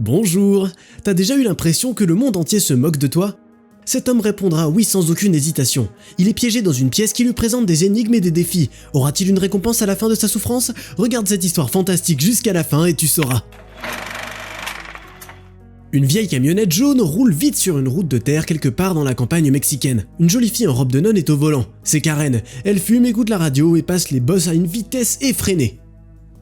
Bonjour, t'as déjà eu l'impression que le monde entier se moque de toi? Cet homme répondra oui sans aucune hésitation. Il est piégé dans une pièce qui lui présente des énigmes et des défis. Aura-t-il une récompense à la fin de sa souffrance? Regarde cette histoire fantastique jusqu'à la fin et tu sauras. Une vieille camionnette jaune roule vite sur une route de terre quelque part dans la campagne mexicaine. Une jolie fille en robe de nonne est au volant. C'est Karen. Elle fume, écoute la radio et passe les bosses à une vitesse effrénée.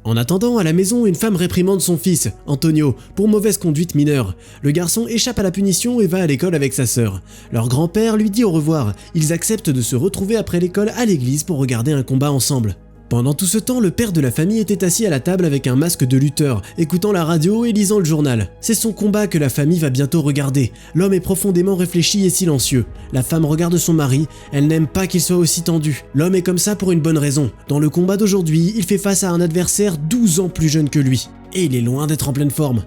En attendant, à la maison, une femme réprimande son fils, Antonio, pour mauvaise conduite mineure. Le garçon échappe à la punition et va à l'école avec sa sœur. Leur grand-père lui dit au revoir. Ils acceptent de se retrouver après l'école à l'église pour regarder un combat ensemble. Pendant tout ce temps, le père de la famille était assis à la table avec un masque de lutteur, écoutant la radio et lisant le journal. C'est son combat que la famille va bientôt regarder. L'homme est profondément réfléchi et silencieux. La femme regarde son mari, elle n'aime pas qu'il soit aussi tendu. L'homme est comme ça pour une bonne raison. Dans le combat d'aujourd'hui, il fait face à un adversaire 12 ans plus jeune que lui. Et il est loin d'être en pleine forme.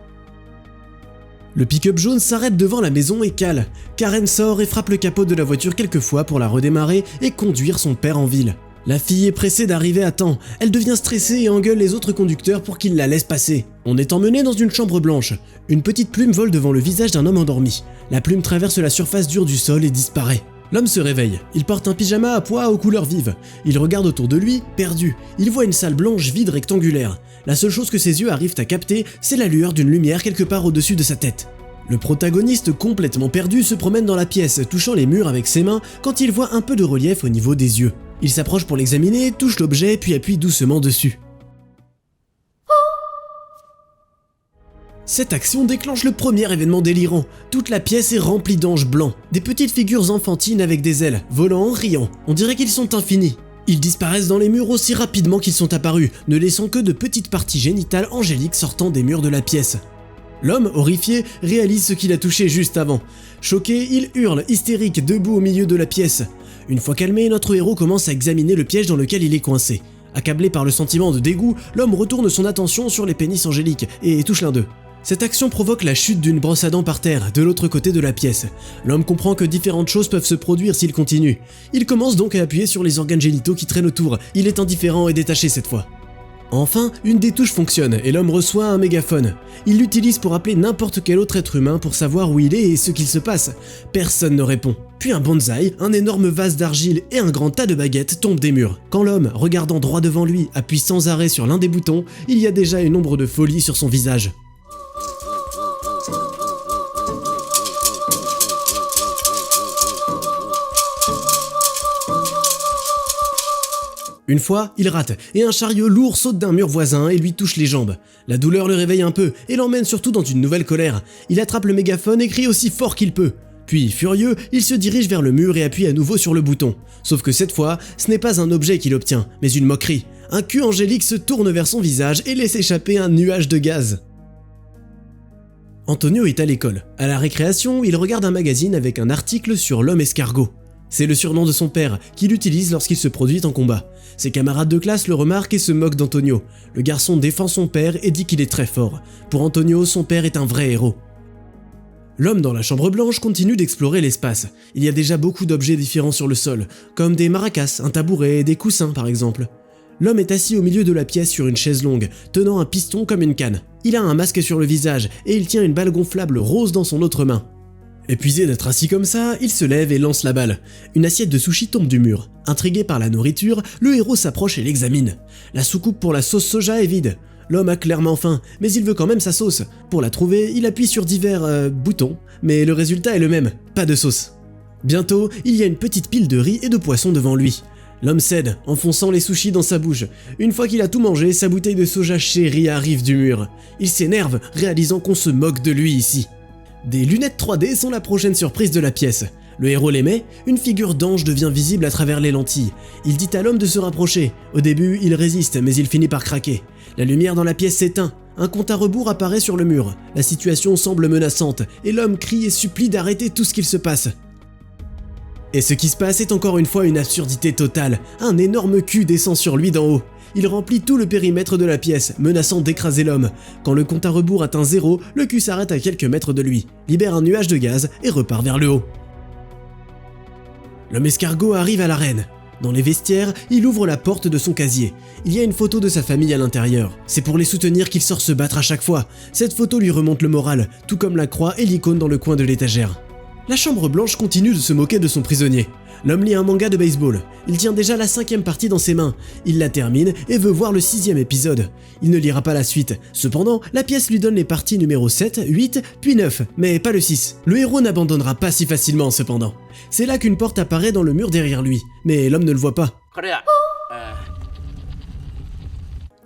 Le pick-up jaune s'arrête devant la maison et cale. Karen sort et frappe le capot de la voiture quelques fois pour la redémarrer et conduire son père en ville. La fille est pressée d'arriver à temps, elle devient stressée et engueule les autres conducteurs pour qu'ils la laissent passer. On est emmené dans une chambre blanche. Une petite plume vole devant le visage d'un homme endormi. La plume traverse la surface dure du sol et disparaît. L'homme se réveille, il porte un pyjama à pois aux couleurs vives. Il regarde autour de lui, perdu. Il voit une salle blanche vide rectangulaire. La seule chose que ses yeux arrivent à capter, c'est la lueur d'une lumière quelque part au-dessus de sa tête. Le protagoniste, complètement perdu, se promène dans la pièce, touchant les murs avec ses mains quand il voit un peu de relief au niveau des yeux. Il s'approche pour l'examiner, touche l'objet puis appuie doucement dessus. Cette action déclenche le premier événement délirant. Toute la pièce est remplie d'anges blancs, des petites figures enfantines avec des ailes, volant en riant. On dirait qu'ils sont infinis. Ils disparaissent dans les murs aussi rapidement qu'ils sont apparus, ne laissant que de petites parties génitales angéliques sortant des murs de la pièce. L'homme, horrifié, réalise ce qu'il a touché juste avant. Choqué, il hurle, hystérique, debout au milieu de la pièce. Une fois calmé, notre héros commence à examiner le piège dans lequel il est coincé. Accablé par le sentiment de dégoût, l'homme retourne son attention sur les pénis angéliques et touche l'un d'eux. Cette action provoque la chute d'une brosse à dents par terre, de l'autre côté de la pièce. L'homme comprend que différentes choses peuvent se produire s'il continue. Il commence donc à appuyer sur les organes génitaux qui traînent autour. Il est indifférent et détaché cette fois. Enfin, une des touches fonctionne et l'homme reçoit un mégaphone. Il l'utilise pour appeler n'importe quel autre être humain pour savoir où il est et ce qu'il se passe. Personne ne répond. Puis un bonsaï, un énorme vase d'argile et un grand tas de baguettes tombent des murs. Quand l'homme, regardant droit devant lui, appuie sans arrêt sur l'un des boutons, il y a déjà une ombre de folie sur son visage. Une fois, il rate, et un chariot lourd saute d'un mur voisin et lui touche les jambes. La douleur le réveille un peu, et l'emmène surtout dans une nouvelle colère. Il attrape le mégaphone et crie aussi fort qu'il peut. Puis, furieux, il se dirige vers le mur et appuie à nouveau sur le bouton. Sauf que cette fois, ce n'est pas un objet qu'il obtient, mais une moquerie. Un cul angélique se tourne vers son visage et laisse échapper un nuage de gaz. Antonio est à l'école. À la récréation, il regarde un magazine avec un article sur l'homme escargot. C'est le surnom de son père, qu'il utilise lorsqu'il se produit en combat. Ses camarades de classe le remarquent et se moquent d'Antonio. Le garçon défend son père et dit qu'il est très fort. Pour Antonio, son père est un vrai héros. L'homme dans la chambre blanche continue d'explorer l'espace. Il y a déjà beaucoup d'objets différents sur le sol, comme des maracas, un tabouret et des coussins par exemple. L'homme est assis au milieu de la pièce sur une chaise longue, tenant un piston comme une canne. Il a un masque sur le visage et il tient une balle gonflable rose dans son autre main. Épuisé d'être assis comme ça, il se lève et lance la balle. Une assiette de sushi tombe du mur. Intrigué par la nourriture, le héros s'approche et l'examine. La soucoupe pour la sauce soja est vide. L'homme a clairement faim, mais il veut quand même sa sauce. Pour la trouver, il appuie sur divers boutons, mais le résultat est le même, pas de sauce. Bientôt, il y a une petite pile de riz et de poissons devant lui. L'homme cède, enfonçant les sushis dans sa bouche. Une fois qu'il a tout mangé, sa bouteille de soja chérie arrive du mur. Il s'énerve, réalisant qu'on se moque de lui ici. Des lunettes 3D sont la prochaine surprise de la pièce. Le héros les met, une figure d'ange devient visible à travers les lentilles. Il dit à l'homme de se rapprocher. Au début, il résiste, mais il finit par craquer. La lumière dans la pièce s'éteint. Un compte à rebours apparaît sur le mur. La situation semble menaçante, et l'homme crie et supplie d'arrêter tout ce qu'il se passe. Et ce qui se passe est encore une fois une absurdité totale. Un énorme cul descend sur lui d'en haut. Il remplit tout le périmètre de la pièce, menaçant d'écraser l'homme. Quand le compte à rebours atteint 0, le cul s'arrête à quelques mètres de lui, libère un nuage de gaz et repart vers le haut. L'homme escargot arrive à l'arène. Dans les vestiaires, il ouvre la porte de son casier. Il y a une photo de sa famille à l'intérieur. C'est pour les soutenir qu'il sort se battre à chaque fois. Cette photo lui remonte le moral, tout comme la croix et l'icône dans le coin de l'étagère. La Chambre Blanche continue de se moquer de son prisonnier. L'homme lit un manga de baseball. Il tient déjà la 5e partie dans ses mains. Il la termine et veut voir le 6e épisode. Il ne lira pas la suite. Cependant, la pièce lui donne les parties numéro 7, 8, puis 9, mais pas le 6. Le héros n'abandonnera pas si facilement cependant. C'est là qu'une porte apparaît dans le mur derrière lui, mais l'homme ne le voit pas.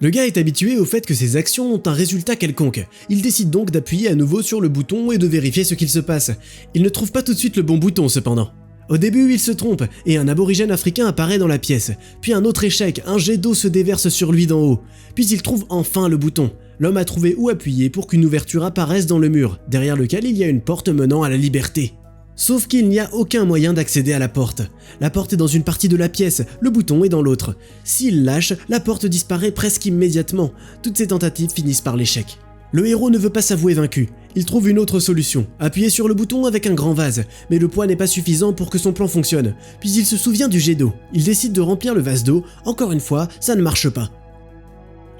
Le gars est habitué au fait que ses actions ont un résultat quelconque. Il décide donc d'appuyer à nouveau sur le bouton et de vérifier ce qu'il se passe. Il ne trouve pas tout de suite le bon bouton cependant. Au début, il se trompe et un aborigène africain apparaît dans la pièce. Puis un autre échec, un jet d'eau se déverse sur lui d'en haut. Puis il trouve enfin le bouton. L'homme a trouvé où appuyer pour qu'une ouverture apparaisse dans le mur, derrière lequel il y a une porte menant à la liberté. Sauf qu'il n'y a aucun moyen d'accéder à la porte. La porte est dans une partie de la pièce, le bouton est dans l'autre. S'il lâche, la porte disparaît presque immédiatement. Toutes ces tentatives finissent par l'échec. Le héros ne veut pas s'avouer vaincu. Il trouve une autre solution, appuyer sur le bouton avec un grand vase, mais le poids n'est pas suffisant pour que son plan fonctionne. Puis il se souvient du jet d'eau. Il décide de remplir le vase d'eau. Encore une fois, ça ne marche pas.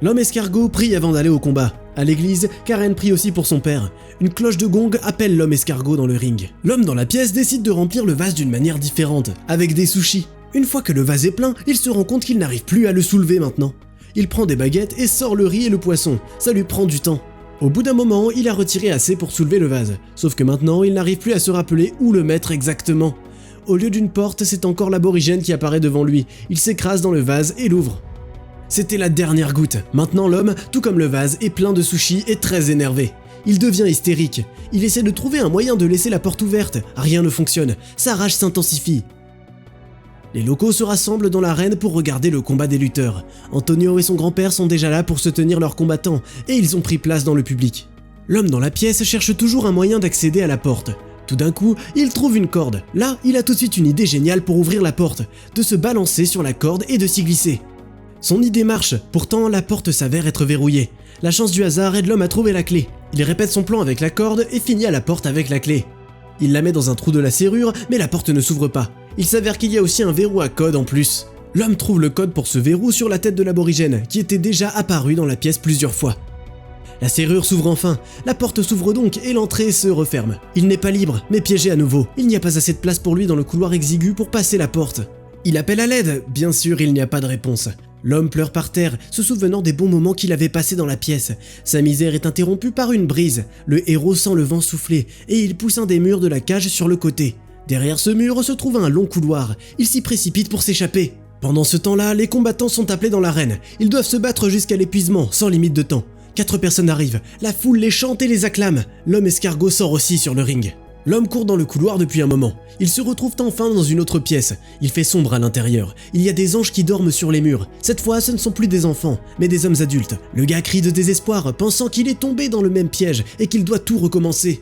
L'homme escargot prie avant d'aller au combat. À l'église, Karen prie aussi pour son père. Une cloche de gong appelle l'homme escargot dans le ring. L'homme dans la pièce décide de remplir le vase d'une manière différente, avec des sushis. Une fois que le vase est plein, il se rend compte qu'il n'arrive plus à le soulever maintenant. Il prend des baguettes et sort le riz et le poisson. Ça lui prend du temps. Au bout d'un moment, il a retiré assez pour soulever le vase. Sauf que maintenant, il n'arrive plus à se rappeler où le mettre exactement. Au lieu d'une porte, c'est encore l'aborigène qui apparaît devant lui. Il s'écrase dans le vase et l'ouvre. C'était la dernière goutte. Maintenant l'homme, tout comme le vase, est plein de sushis et très énervé. Il devient hystérique. Il essaie de trouver un moyen de laisser la porte ouverte. Rien ne fonctionne. Sa rage s'intensifie. Les locaux se rassemblent dans l'arène pour regarder le combat des lutteurs. Antonio et son grand-père sont déjà là pour soutenir leurs combattants et ils ont pris place dans le public. L'homme dans la pièce cherche toujours un moyen d'accéder à la porte. Tout d'un coup, il trouve une corde. Là, il a tout de suite une idée géniale pour ouvrir la porte, de se balancer sur la corde et de s'y glisser. Son idée marche, pourtant la porte s'avère être verrouillée. La chance du hasard aide l'homme à trouver la clé. Il répète son plan avec la corde et finit à la porte avec la clé. Il la met dans un trou de la serrure, mais la porte ne s'ouvre pas. Il s'avère qu'il y a aussi un verrou à code en plus. L'homme trouve le code pour ce verrou sur la tête de l'aborigène, qui était déjà apparu dans la pièce plusieurs fois. La serrure s'ouvre enfin, la porte s'ouvre donc et l'entrée se referme. Il n'est pas libre, mais piégé à nouveau. Il n'y a pas assez de place pour lui dans le couloir exigu pour passer la porte. Il appelle à l'aide, bien sûr il n'y a pas de réponse. L'homme pleure par terre, se souvenant des bons moments qu'il avait passés dans la pièce. Sa misère est interrompue par une brise. Le héros sent le vent souffler et il pousse un des murs de la cage sur le côté. Derrière ce mur se trouve un long couloir. Il s'y précipite pour s'échapper. Pendant ce temps-là, les combattants sont appelés dans l'arène. Ils doivent se battre jusqu'à l'épuisement, sans limite de temps. 4 personnes arrivent. La foule les chante et les acclame. L'homme escargot sort aussi sur le ring. L'homme court dans le couloir depuis un moment. Il se retrouve enfin dans une autre pièce. Il fait sombre à l'intérieur. Il y a des anges qui dorment sur les murs. Cette fois, ce ne sont plus des enfants, mais des hommes adultes. Le gars crie de désespoir, pensant qu'il est tombé dans le même piège et qu'il doit tout recommencer.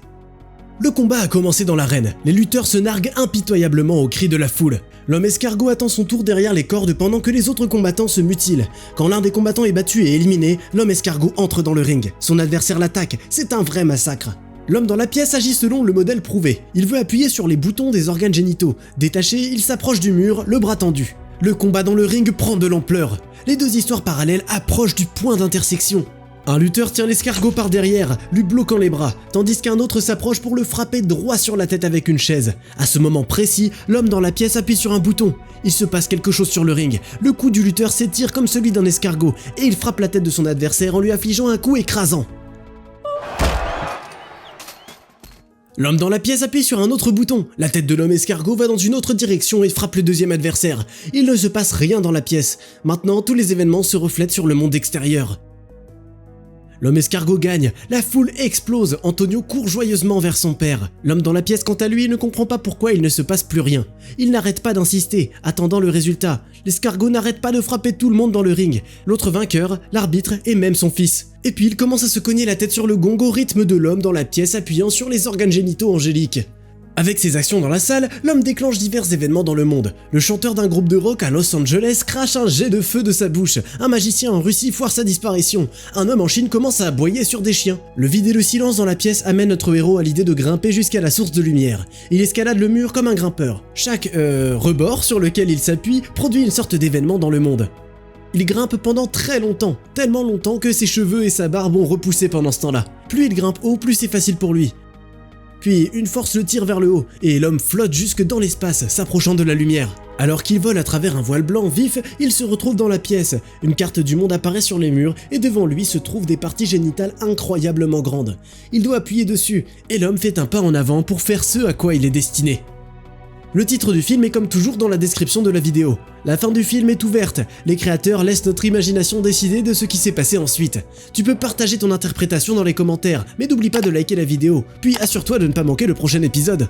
Le combat a commencé dans l'arène. Les lutteurs se narguent impitoyablement aux cris de la foule. L'homme escargot attend son tour derrière les cordes pendant que les autres combattants se mutilent. Quand l'un des combattants est battu et éliminé, l'homme escargot entre dans le ring. Son adversaire l'attaque. C'est un vrai massacre. L'homme dans la pièce agit selon le modèle prouvé. Il veut appuyer sur les boutons des organes génitaux. Détaché, il s'approche du mur, le bras tendu. Le combat dans le ring prend de l'ampleur. Les deux histoires parallèles approchent du point d'intersection. Un lutteur tient l'escargot par derrière, lui bloquant les bras, tandis qu'un autre s'approche pour le frapper droit sur la tête avec une chaise. À ce moment précis, l'homme dans la pièce appuie sur un bouton. Il se passe quelque chose sur le ring. Le coup du lutteur s'étire comme celui d'un escargot et il frappe la tête de son adversaire en lui affligeant un coup écrasant. L'homme dans la pièce appuie sur un autre bouton. La tête de l'homme escargot va dans une autre direction et frappe le deuxième adversaire. Il ne se passe rien dans la pièce. Maintenant, tous les événements se reflètent sur le monde extérieur. L'homme escargot gagne, la foule explose, Antonio court joyeusement vers son père. L'homme dans la pièce quant à lui ne comprend pas pourquoi il ne se passe plus rien. Il n'arrête pas d'insister, attendant le résultat. L'escargot n'arrête pas de frapper tout le monde dans le ring. L'autre vainqueur, l'arbitre et même son fils. Et puis il commence à se cogner la tête sur le gong au rythme de l'homme dans la pièce appuyant sur les organes génitaux angéliques. Avec ses actions dans la salle, l'homme déclenche divers événements dans le monde. Le chanteur d'un groupe de rock à Los Angeles crache un jet de feu de sa bouche. Un magicien en Russie foire sa disparition. Un homme en Chine commence à aboyer sur des chiens. Le vide et le silence dans la pièce amènent notre héros à l'idée de grimper jusqu'à la source de lumière. Il escalade le mur comme un grimpeur. Chaque rebord sur lequel il s'appuie produit une sorte d'événement dans le monde. Il grimpe pendant très longtemps, tellement longtemps que ses cheveux et sa barbe ont repoussé pendant ce temps-là. Plus il grimpe haut, plus c'est facile pour lui. Puis une force le tire vers le haut, et l'homme flotte jusque dans l'espace, s'approchant de la lumière. Alors qu'il vole à travers un voile blanc vif, il se retrouve dans la pièce. Une carte du monde apparaît sur les murs, et devant lui se trouvent des parties génitales incroyablement grandes. Il doit appuyer dessus, et l'homme fait un pas en avant pour faire ce à quoi il est destiné. Le titre du film est comme toujours dans la description de la vidéo. La fin du film est ouverte, les créateurs laissent notre imagination décider de ce qui s'est passé ensuite. Tu peux partager ton interprétation dans les commentaires, mais n'oublie pas de liker la vidéo, puis assure-toi de ne pas manquer le prochain épisode.